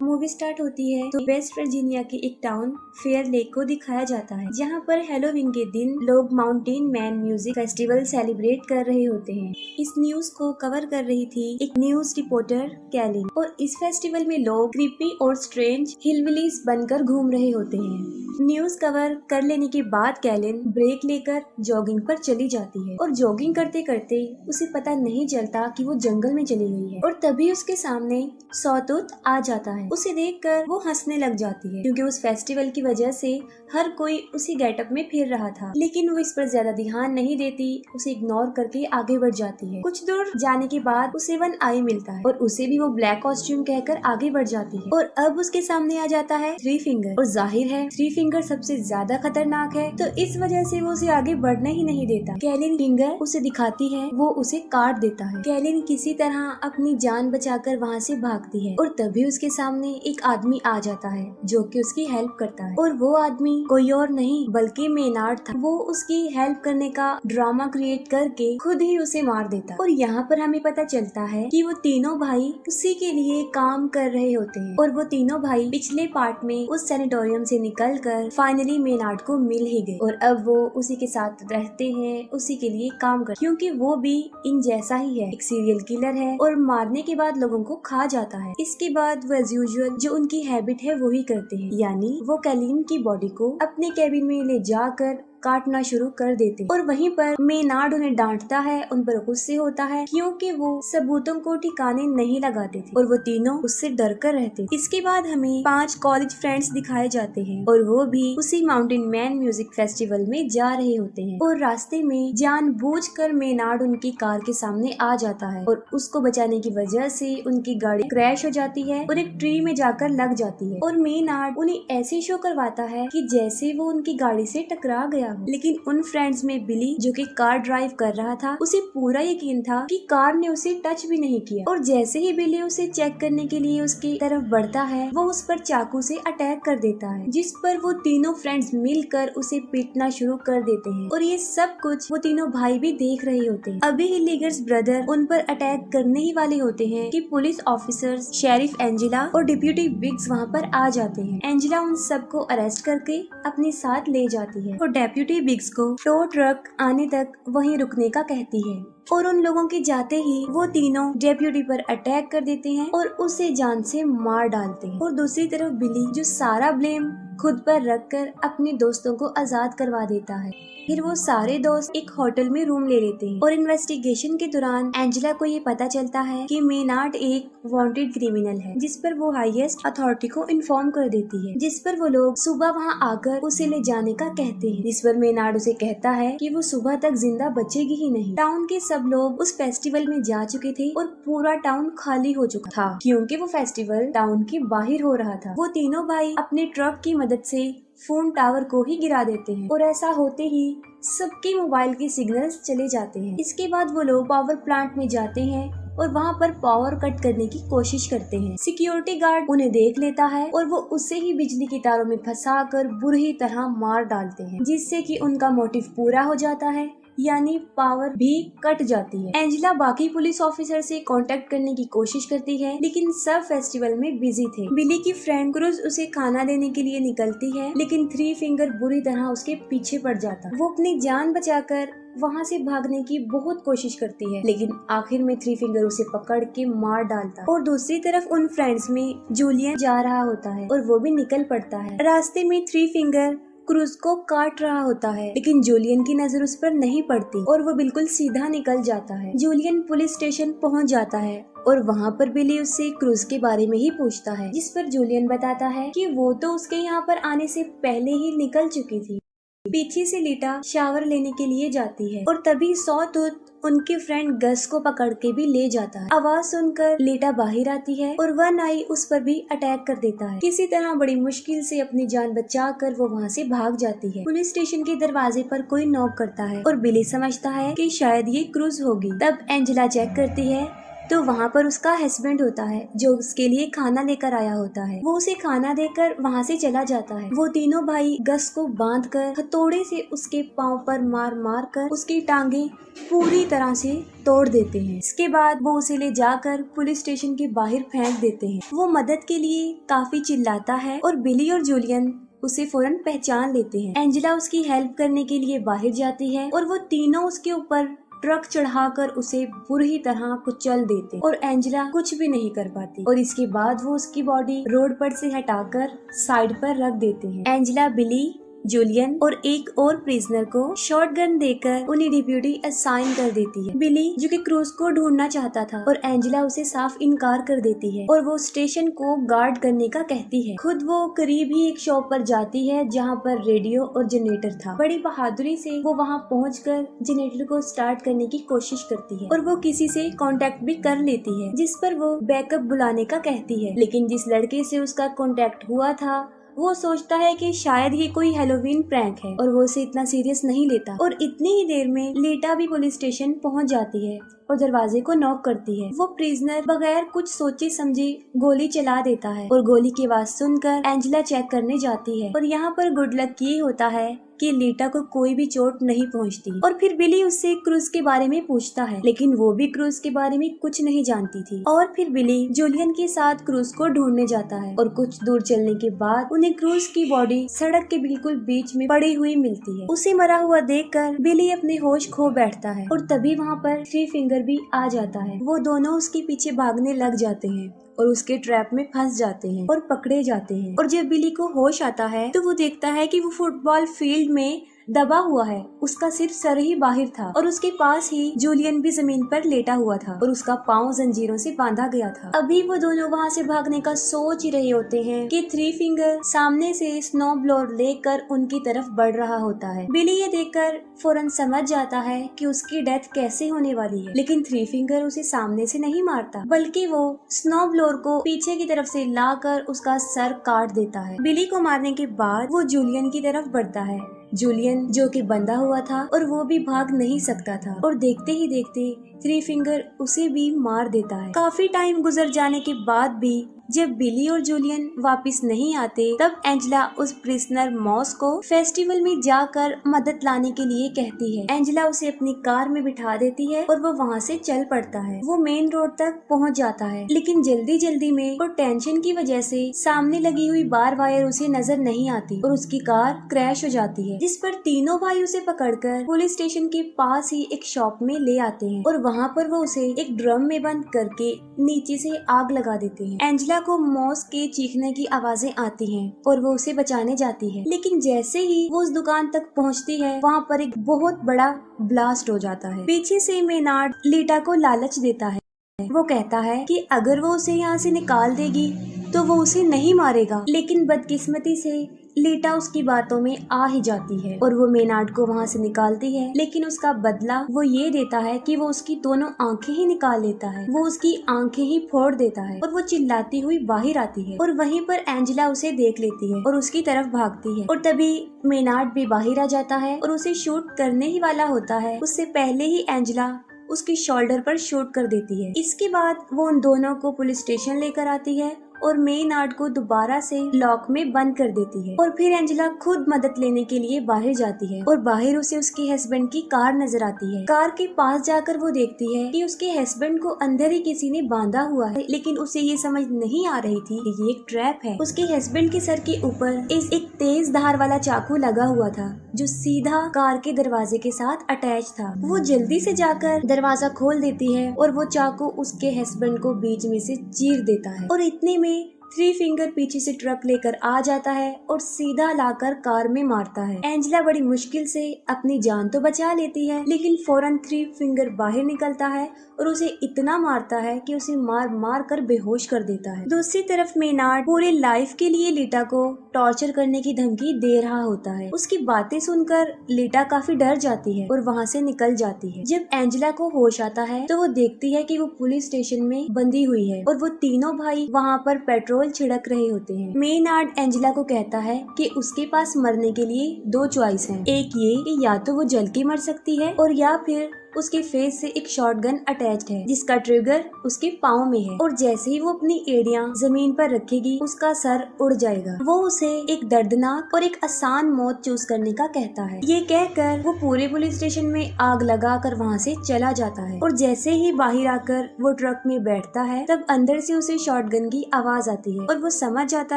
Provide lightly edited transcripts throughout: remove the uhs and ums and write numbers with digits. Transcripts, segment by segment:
Movie start होती है तो वेस्ट वर्जीनिया के एक टाउन फेयर लेक को दिखाया जाता है, जहाँ पर हैलोवीन के दिन लोग mountain man music festival celebrate कर रहे होते हैं। इस न्यूज को कवर कर रही थी एक न्यूज रिपोर्टर कैलिन, और इस फेस्टिवल में लोग क्रीपी और स्ट्रेंज हिलबिलीज बनकर घूम रहे होते हैं। न्यूज कवर कर लेने के बाद कैलिन ब्रेक लेकर जॉगिंग पर चली जाती है, और जॉगिंग करते करते उसे पता नहीं चलता कि वो जंगल में चली गई है, और तभी उसके सामने सॉटूथ आ जाता है। उसे देखकर वो हंसने लग जाती है, क्योंकि उस फेस्टिवल की वजह से हर कोई उसी गेटअप में फिर रहा था। लेकिन वो इस पर ज्यादा ध्यान नहीं देती, उसे इग्नोर करके आगे बढ़ जाती है। कुछ दूर जाने के बाद उसे वन आई मिलता है, और उसे भी वो ब्लैक कॉस्ट्यूम कहकर आगे बढ़ जाती है, और अब उसके सामने आ जाता है थ्री फिंगर, और जाहिर है थ्री फिंगर सबसे ज्यादा खतरनाक है, तो इस वजह से वो उसे आगे बढ़ने ही नहीं देता। कैलिन फिंगर उसे दिखाती है, वो उसे काट देता है। कैलिन किसी तरह अपनी जान बचाकर वहाँ से भागती है, और तभी उसके सामने एक आदमी आ जाता है जो कि उसकी हेल्प करता है, और वो आदमी कोई और नहीं बल्कि मेनार्ड था। वो उसकी हेल्प करने का ड्रामा क्रिएट करके खुद ही उसे मार देता, और यहाँ पर हमें पता चलता है कि वो तीनों भाई उसी के लिए काम कर रहे होते हैं, और वो तीनों भाई पिछले पार्ट में उस सैनिटोरियम से निकलकर फाइनली मेनार्ड को मिल ही गए, और अब वो उसी के साथ रहते हैं, उसी के लिए काम कर, क्योंकि वो भी इन जैसा ही है, एक सीरियल किलर है और मारने के बाद लोगों को खा जाता है। इसके बाद वो एज यूजुअल जो उनकी हैबिट है वो ही करते हैं, यानी वो कैलिन की बॉडी को अपने कैबिन में ले जाकर काटना शुरू कर देते, और वहीं पर मेनार्ड उन्हें डांटता है, उन पर गुस्से होता है क्योंकि वो सबूतों को ठिकाने नहीं लगाते थे, और वो तीनों उससे डर कर रहते। इसके बाद हमें 5 कॉलेज फ्रेंड्स दिखाए जाते हैं, और वो भी उसी माउंटेन मैन म्यूजिक फेस्टिवल में जा रहे होते हैं, और रास्ते में जानबूझकर मेनार्ड उनकी कार के सामने आ जाता है, और उसको बचाने की वजह से उनकी गाड़ी क्रैश हो जाती है और एक ट्री में जाकर लग जाती है, और मेनार्ड उन्हें ऐसे शो करवाता है कि जैसे वो उनकी गाड़ी से टकरा गया। लेकिन उन फ्रेंड्स में बिली जो कि कार ड्राइव कर रहा था, उसे पूरा यकीन था कि कार ने उसे टच भी नहीं किया, और जैसे ही बिली उसे चेक करने के लिए उसकी तरफ बढ़ता है, वो उस पर चाकू से अटैक कर देता है, जिस पर वो तीनों फ्रेंड्स मिलकर उसे पीटना शुरू कर देते हैं, और ये सब कुछ वो तीनों भाई भी देख रहे होते हैं। अभी ही लीगर्स ब्रदर उन पर अटैक करने ही वाले होते हैं कि पुलिस ऑफिसर्स, शेरिफ एंजेला और डिप्यूटी बिग्स वहाँ पर आ जाते हैं। एंजेला उन सबको अरेस्ट करके अपने साथ ले जाती है, और डेप्यूटी बिग्स को टो ट्रक आने तक वहीं रुकने का कहती है, और उन लोगों के जाते ही वो तीनों डेप्यूटी पर अटैक कर देते हैं और उसे जान से मार डालते हैं। और दूसरी तरफ बिली जो सारा ब्लेम खुद पर रखकर अपने दोस्तों को आजाद करवा देता है। फिर वो सारे दोस्त एक होटल में रूम ले लेते हैं, और इन्वेस्टिगेशन के दौरान एंजेला को ये पता चलता है कि मेनार्ड एक वांटेड क्रिमिनल है, जिस पर वो हाईएस्ट अथॉरिटी को इन्फॉर्म कर देती है, जिस पर वो लोग सुबह वहाँ आकर उसे ले जाने का कहते हैं, जिस पर मेनार्ड उसे कहता है कि वो सुबह तक जिंदा बचेगी ही नहीं। टाउन के सब लोग उस फेस्टिवल में जा चुके थे, और पूरा टाउन खाली हो चुका था क्योंकि वो फेस्टिवल टाउन के बाहर हो रहा था। वो तीनों भाई अपने ट्रक की मदद से फोन टावर को ही गिरा देते हैं, और ऐसा होते ही सबके मोबाइल के सिग्नल्स चले जाते हैं। इसके बाद वो लोग पावर प्लांट में जाते हैं और वहाँ पर पावर कट करने की कोशिश करते हैं। सिक्योरिटी गार्ड उन्हें देख लेता है, और वो उसे ही बिजली की तारों में फंसाकर बुरी तरह मार डालते हैं, जिससे कि उनका मोटिव पूरा हो जाता है, यानी पावर भी कट जाती है। एंजेला बाकी पुलिस ऑफिसर से कांटेक्ट करने की कोशिश करती है, लेकिन सब फेस्टिवल में बिजी थे। बिली की फ्रेंड क्रूज उसे खाना देने के लिए निकलती है, लेकिन थ्री फिंगर बुरी तरह उसके पीछे पड़ जाता है। वो अपनी जान बचाकर वहाँ से भागने की बहुत कोशिश करती है, लेकिन आखिर में थ्री फिंगर उसे पकड़ के मार डालता है। और दूसरी तरफ उन फ्रेंड्स में जूलियन जा रहा होता है, और वो भी निकल पड़ता है। रास्ते में थ्री फिंगर क्रूज को काट रहा होता है, लेकिन जूलियन की नजर उस पर नहीं पड़ती, और वो बिल्कुल सीधा निकल जाता है। जूलियन पुलिस स्टेशन पहुंच जाता है, और वहाँ पर बिली उससे क्रूज के बारे में ही पूछता है, जिस पर जूलियन बताता है कि वो तो उसके यहाँ पर आने से पहले ही निकल चुकी थी। पीछे से लीटा शावर लेने के लिए जाती है, और तभी सॉटूथ उनके फ्रेंड गस को पकड़ के भी ले जाता है। आवाज सुनकर लीटा बाहर आती है, और वन आई उस पर भी अटैक कर देता है। किसी तरह बड़ी मुश्किल से अपनी जान बचाकर वो वहाँ से भाग जाती है। पुलिस स्टेशन के दरवाजे पर कोई नॉक करता है, और बिली समझता है कि शायद ये क्रूज होगी। तब एंजेला चेक करती है तो वहाँ पर उसका हस्बैंड होता है जो उसके लिए खाना लेकर आया होता है। वो उसे खाना देकर वहाँ से चला जाता है। वो तीनों भाई गस को बांधकर हथौड़े से उसके पाँव पर मार मार कर उसकी टांगे पूरी तरह से तोड़ देते हैं। इसके बाद वो उसे ले जाकर पुलिस स्टेशन के बाहर फेंक देते हैं। वो मदद के लिए काफी चिल्लाता है और बिली और जूलियन उसे फौरन पहचान लेते हैं। एंजेला उसकी हेल्प करने के लिए बाहर जाती है और वो तीनों उसके ऊपर ट्रक चढ़ाकर उसे बुरी तरह कुचल देते और एंजेला कुछ भी नहीं कर पाती और इसके बाद वो उसकी बॉडी रोड पर से हटाकर साइड पर रख देते हैं। एंजेला बिली, जूलियन और एक और प्रिजनर को शॉटगन देकर उन्हें डिप्यूटी असाइन कर देती है। बिली जो कि क्रूज को ढूंढना चाहता था और एंजेला उसे साफ इनकार कर देती है और वो स्टेशन को गार्ड करने का कहती है। खुद वो करीब ही एक शॉप पर जाती है जहाँ पर रेडियो और जनरेटर था। बड़ी बहादुरी से वो वहाँ पहुँचकर जनरेटर को स्टार्ट करने की कोशिश करती है और वो किसी से कांटेक्ट भी कर लेती है जिस पर वो बैकअप बुलाने का कहती है। लेकिन जिस लड़के से उसका कांटेक्ट हुआ था वो सोचता है कि शायद ये कोई हेलोवीन प्रैंक है और वो उसे इतना सीरियस नहीं लेता और इतनी ही देर में लीटा भी पुलिस स्टेशन पहुंच जाती है और दरवाजे को नॉक करती है। वो प्रिजनर बगैर कुछ सोचे समझे गोली चला देता है और गोली की आवाज सुनकर एंजेला चेक करने जाती है और यहाँ पर गुड लक ये होता है कि लीटा को कोई भी चोट नहीं पहुंचती और फिर बिली उससे क्रूज के बारे में पूछता है लेकिन वो भी क्रूज के बारे में कुछ नहीं जानती थी। और फिर बिली जूलियन के साथ क्रूज को ढूंढने जाता है और कुछ दूर चलने के बाद उन्हें क्रूज की बॉडी सड़क के बिल्कुल बीच में पड़ी हुई मिलती है। उसे मरा हुआ देखकर बिली अपने होश खो बैठता है और तभी वहाँ पर थ्री फिंगर भी आ जाता है। वो दोनों उसके पीछे भागने लग जाते हैं और उसके ट्रैप में फंस जाते हैं और पकड़े जाते हैं। और जब बिली को होश आता है तो वो देखता है कि वो फुटबॉल फील्ड में दबा हुआ है, उसका सिर्फ सर ही बाहर था और उसके पास ही जूलियन भी जमीन पर लेटा हुआ था और उसका पाँव जंजीरों से बांधा गया था। अभी वो दोनों वहाँ से भागने का सोच ही रहे होते हैं कि थ्री फिंगर सामने से स्नो ब्लोअर लेकर उनकी तरफ बढ़ रहा होता है। बिली ये देखकर फौरन समझ जाता है कि उसकी डेथ कैसे होने वाली है, लेकिन थ्री फिंगर उसे सामने से नहीं मारता बल्कि वो स्नो ब्लोअर को पीछे की तरफ से लाकर उसका सर काट देता है। बिली को मारने के बाद वो जूलियन की तरफ बढ़ता है। जूलियन जो कि बंधा हुआ था और वो भी भाग नहीं सकता था और देखते ही देखते थ्री फिंगर उसे भी मार देता है। काफी टाइम गुजर जाने के बाद भी जब बिली और जूलियन वापस नहीं आते तब एंजेला उस प्रिजनर मॉस को फेस्टिवल में जाकर मदद लाने के लिए कहती है। एंजेला उसे अपनी कार में बिठा देती है और वो वहाँ से चल पड़ता है। वो मेन रोड तक पहुँच जाता है लेकिन जल्दी जल्दी में और टेंशन की वजह से सामने लगी हुई बार वायर उसे नजर नहीं आती और उसकी कार क्रैश हो जाती है, जिस पर तीनों भाई उसे पकड़कर पुलिस स्टेशन के पास ही एक शॉप में ले आते हैं और वहाँ पर वो उसे एक ड्रम में बंद करके नीचे से आग लगा देते हैं। एंजेला को मॉस के चीखने की आवाजें आती हैं और वो उसे बचाने जाती है, लेकिन जैसे ही वो उस दुकान तक पहुंचती है वहाँ पर एक बहुत बड़ा ब्लास्ट हो जाता है। पीछे से मेनार्ड लीटा को लालच देता है। वो कहता है कि अगर वो उसे यहाँ से निकाल देगी तो वो उसे नहीं मारेगा, लेकिन बदकिस्मती से लीटा उसकी बातों में आ ही जाती है और वो मेनार्ड को वहाँ से निकालती है, लेकिन उसका बदला वो ये देता है कि वो उसकी दोनों आंखें ही निकाल लेता है। वो उसकी आंखें ही फोड़ देता है और वो चिल्लाती हुई बाहर आती है और वहीं पर एंजेला उसे देख लेती है और उसकी तरफ भागती है और तभी मेनार्ड भी बाहर आ जाता है और उसे शूट करने ही वाला होता है। उससे पहले ही एंजेला उसकी शोल्डर पर शूट कर देती है। इसके बाद वो उन दोनों को पुलिस स्टेशन लेकर आती है और मेनार्ड को दोबारा से लॉक में बंद कर देती है और फिर एंजेला खुद मदद लेने के लिए बाहर जाती है और बाहर उसे उसके हस्बैंड की कार नजर आती है। कार के पास जाकर वो देखती है कि उसके हस्बैंड को अंदर ही किसी ने बांधा हुआ है, लेकिन उसे ये समझ नहीं आ रही थी कि ये एक ट्रैप है। उसके हस्बैंड के सर के ऊपर एक तेज धार वाला चाकू लगा हुआ था जो सीधा कार के दरवाजे के साथ अटैच था। वो जल्दी से जाकर दरवाजा खोल देती है और वो चाकू उसके हस्बैंड को बीच में से चीर देता है और इतने में थ्री फिंगर पीछे से ट्रक लेकर आ जाता है और सीधा लाकर कार में मारता है। एंजेला बड़ी मुश्किल से अपनी जान तो बचा लेती है, लेकिन फौरन थ्री फिंगर बाहर निकलता है और उसे इतना मारता है कि उसे मार मार कर बेहोश कर देता है। दूसरी तरफ मेनार्ड पूरे लाइफ के लिए लीटा को टॉर्चर करने की धमकी दे रहा होता है। उसकी बातें सुनकर लीटा काफी डर जाती है और वहाँ से निकल जाती है। जब एंजेला को होश आता है तो वो देखती है कि वो पुलिस स्टेशन में बंधी हुई है और वो तीनों भाई वहाँ पर पेट्रोल छिड़क रहे होते हैं। मेनार्ड एंजेला को कहता है कि उसके पास मरने के लिए दो चॉइस हैं। एक ये कि या तो वो जल के मर सकती है और या फिर उसके फेस से एक शॉटगन अटैच्ड है जिसका ट्रिगर उसके पाँव में है, और जैसे ही वो अपनी एड़ियां जमीन पर रखेगी उसका सर उड़ जाएगा। वो उसे एक दर्दनाक और एक आसान मौत चूज करने का कहता है। ये कहकर वो पूरे पुलिस स्टेशन में आग लगाकर वहाँ से चला जाता है, और जैसे ही बाहर आकर वो ट्रक में बैठता है तब अंदर से उसे शॉटगन की आवाज आती है और वो समझ जाता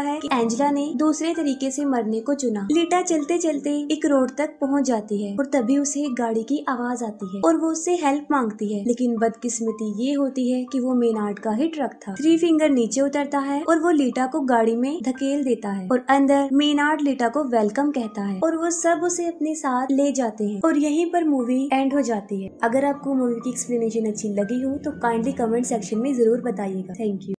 है कि एंजेला ने दूसरे तरीके से मरने को चुना। लीटा चलते चलते एक रोड तक पहुँच जाती है और तभी उसे एक गाड़ी की आवाज आती है और वो उससे हेल्प मांगती है, लेकिन बदकिस्मती ये होती है कि वो मेनार्ड का ही ट्रक था। थ्री फिंगर नीचे उतरता है और वो लीटा को गाड़ी में धकेल देता है और अंदर मेनार्ड लीटा को वेलकम कहता है और वो सब उसे अपने साथ ले जाते हैं, और यहीं पर मूवी एंड हो जाती है। अगर आपको मूवी की एक्सप्लेनेशन अच्छी लगी हो तो काइंडली कमेंट सेक्शन में जरूर बताइएगा। Thank you.